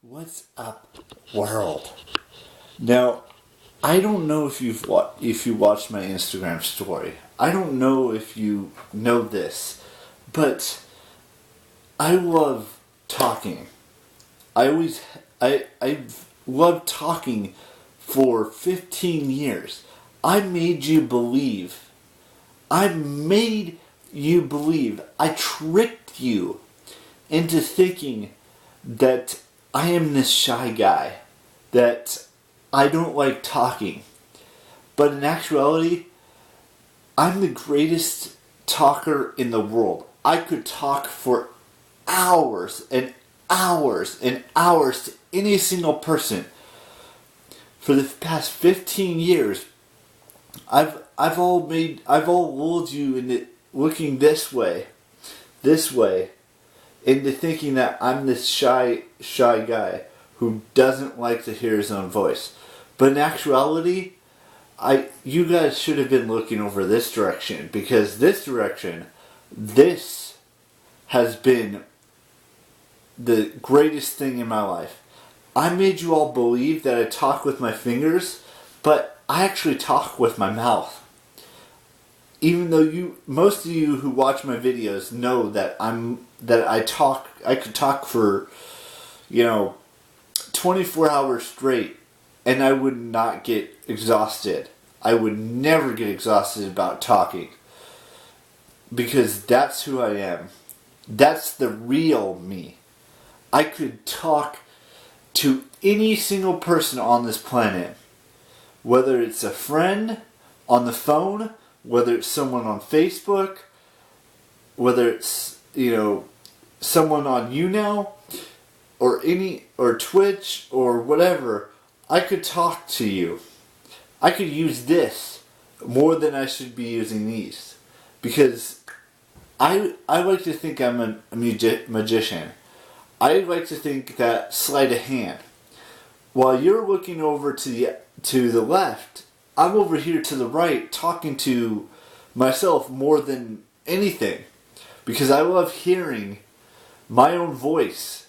What's up, world? Now, I don't know if if you watched my Instagram story. I don't know if you know this, but I love talking. I've loved talking for 15 years. I made you believe. I made you believe. I tricked you into thinking that I am this shy guy, that I don't like talking. But in actuality, I'm the greatest talker in the world. I could talk for hours and hours and hours to any single person. For the past 15 years, I've all lulled you into looking this way, into thinking that I'm this shy guy who doesn't like to hear his own voice. But in actuality, you guys should have been looking over this direction, because this has been the greatest thing in my life. I made you all believe that I talk with my fingers, but I actually talk with my mouth. Even though most of you who watch my videos know that I could talk for, 24 hours straight, and I would not get exhausted. I would never get exhausted about talking, because that's who I am. That's the real me. I could talk to any single person on this planet, whether it's a friend on the phone, whether it's someone on Facebook, whether it's, someone on YouNow, or Twitch, or whatever. I could talk to you. I could use this more than I should be using these, because I like to think I'm a magician. I like to think that sleight of hand. While you're looking over to the left, I'm over here to the right talking to myself more than anything, because I love hearing my own voice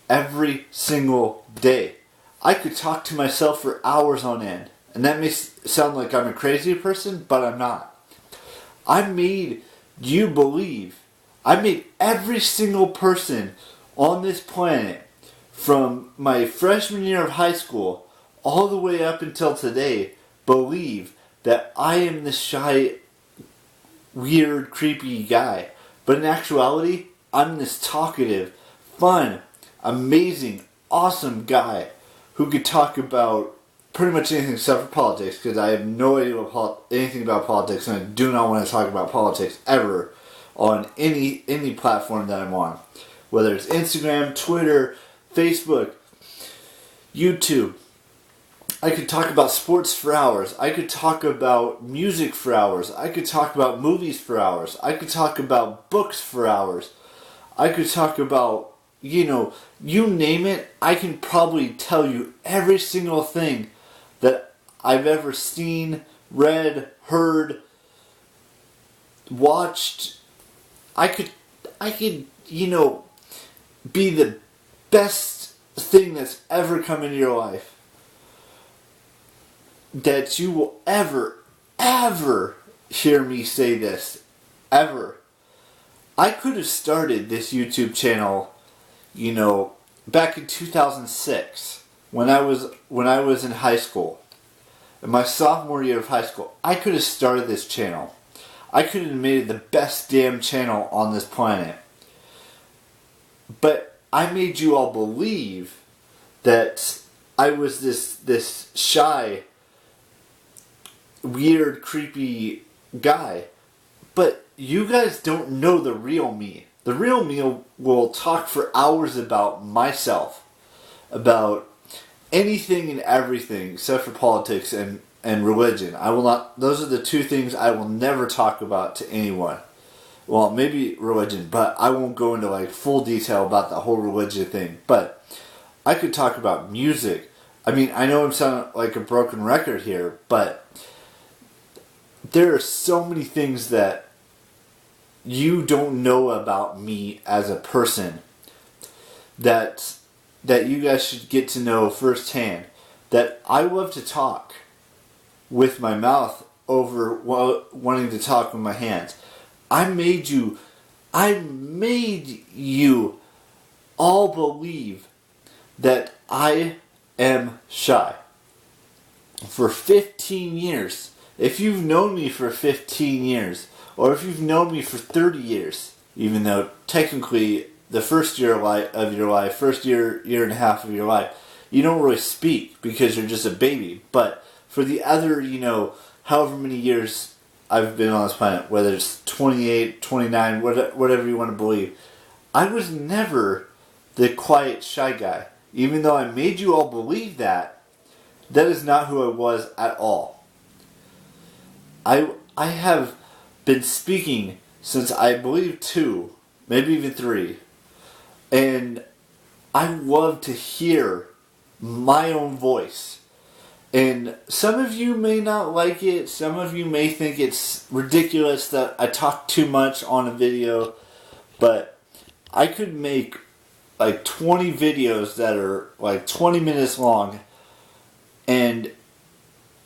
every single day. I could talk to myself for hours on end, and that may sound like I'm a crazy person, but I'm not. I made you believe. I made every single person on this planet, from my freshman year of high school all the way up until today, believe that I am this shy, weird, creepy guy. But in actuality, I'm this talkative, fun, amazing, awesome guy who could talk about pretty much anything except for politics, because I have no idea anything about politics, and I do not want to talk about politics ever on any platform that I'm on. Whether it's Instagram, Twitter, Facebook, YouTube. I could talk about sports for hours. I could talk about music for hours. I could talk about movies for hours. I could talk about books for hours. I could talk about, you name it. I can probably tell you every single thing that I've ever seen, read, heard, watched. I could, be the best thing that's ever come into your life that you will ever hear me say this. Ever. I could have started this YouTube channel, back in 2006 when I was in high school. In my sophomore year of high school, I could have started this channel. I could have made it the best damn channel on this planet. But I made you all believe that I was this shy, weird, creepy guy. But you guys don't know the real me. The real me will talk for hours about myself, about anything and everything except for politics and religion. I will not. Those are the two things I will never talk about to anyone. Well, maybe religion, but I won't go into full detail about the whole religion thing. But I could talk about music. I mean, I know I'm sounding like a broken record here, but there are so many things that you don't know about me as a person that that you guys should get to know firsthand that I love to talk with my mouth over wanting to talk with my hands. I made you all believe that I am shy. For 15 years. If you've known me for 15 years, or if you've known me for 30 years, even though technically the first year of your life, first year and a half of your life, you don't really speak because you're just a baby. But for the other, however many years I've been on this planet, whether it's 28, 29, whatever you want to believe, I was never the quiet, shy guy. Even though I made you all believe that is not who I was at all. I have been speaking since I believe 2, maybe even 3. And I love to hear my own voice. And some of you may not like it. Some of you may think it's ridiculous that I talk too much on a video. But I could make like 20 videos that are like 20 minutes long. And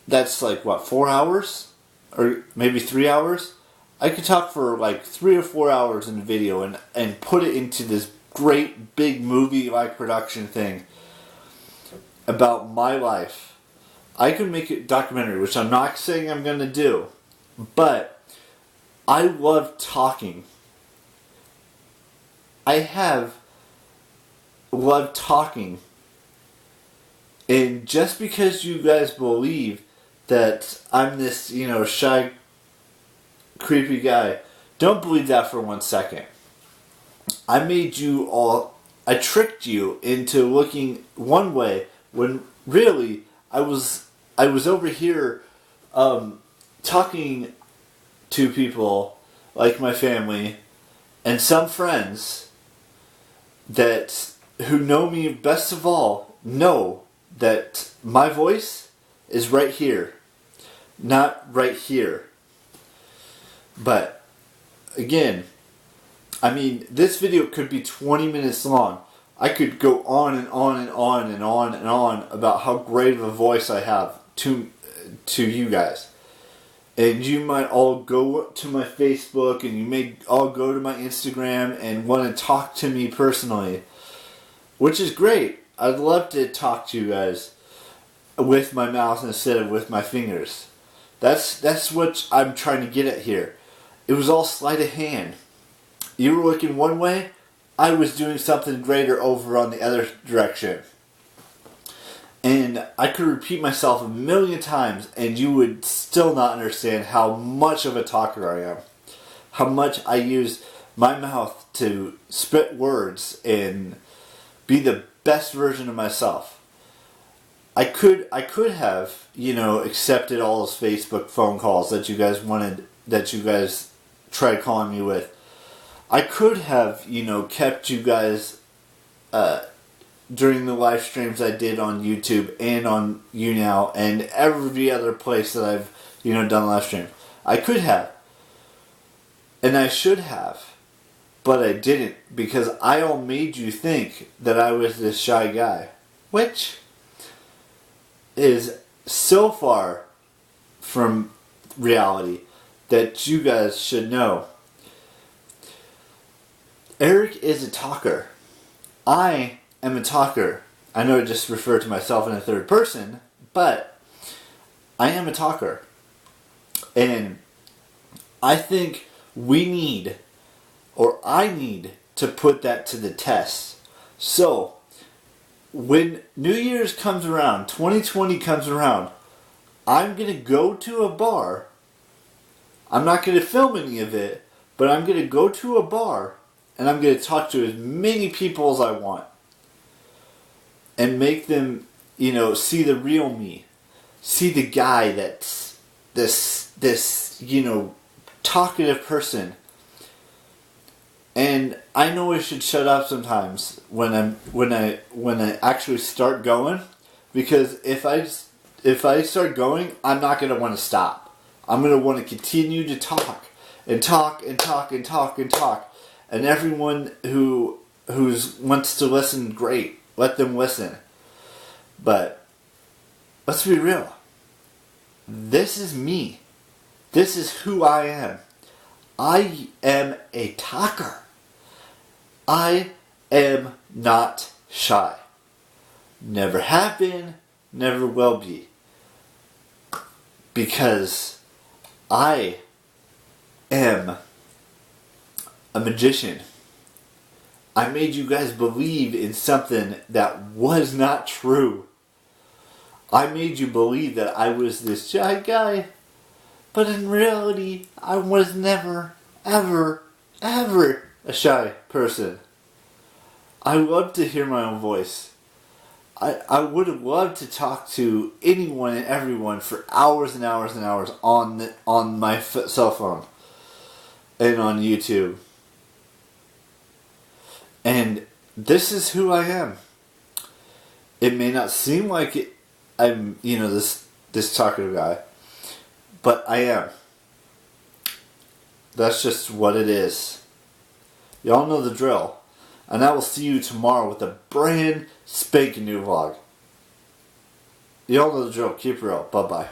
that's like, 4 hours? Or maybe 3 hours? I could talk for like 3 or 4 hours in a video and put it into this great big movie-like production thing about my life. I could make a documentary, which I'm not saying I'm going to do. But I love talking. I have loved talking. And just because you guys believe that I'm this, shy, creepy guy, don't believe that for 1 second. I tricked you into looking one way when really I was over here talking to people like my family and some friends who know me best of all know that my voice is right here, not right here. But again, this video could be 20 minutes long. I could go on and on and on and on and on about how great of a voice I have to you guys. And you might all go to my Facebook and you may all go to my Instagram and want to talk to me personally, which is great. I'd love to talk to you guys with my mouth instead of with my fingers. That's what I'm trying to get at here. It was all sleight of hand. You were looking one way, I was doing something greater over on the other direction. And I could repeat myself a million times and you would still not understand how much of a talker I am. How much I use my mouth to spit words and be the best version of myself. I could have, accepted all those Facebook phone calls that you guys tried calling me with. I could have, kept you guys during the live streams I did on YouTube and on YouNow and every other place that I've, done live stream. I could have. And I should have. But I didn't, because I all made you think that I was this shy guy. Which is so far from reality that you guys should know. Eric is a talker. I am a talker. I know I just referred to myself in the third person, but I am a talker. And I think I need to put that to the test. So, when New Year's comes around, 2020 comes around, I'm going to go to a bar. I'm not going to film any of it, but I'm going to go to a bar and I'm going to talk to as many people as I want. And make them, see the real me. See the guy that's this talkative person. And I know I should shut up sometimes when I actually start going, because if I start going, I'm not going to want to stop. I'm going to want to continue to talk and talk and talk and talk and talk, and everyone who wants to listen, great. Let them listen. But let's be real. This is me. This is who I am. I am a talker. I am not shy. Never have been, never will be. Because I am a magician. I made you guys believe in something that was not true. I made you believe that I was this shy guy, but in reality, I was never, ever, ever a shy person. I love to hear my own voice. I would have loved to talk to anyone and everyone for hours and hours and hours on my cell phone and on YouTube. And this is who I am. It may not seem like it, I'm, this talkative guy, but I am. That's just what it is. Y'all know the drill. And I will see you tomorrow with a brand spanking new vlog. Y'all know the drill. Keep it real. Bye-bye.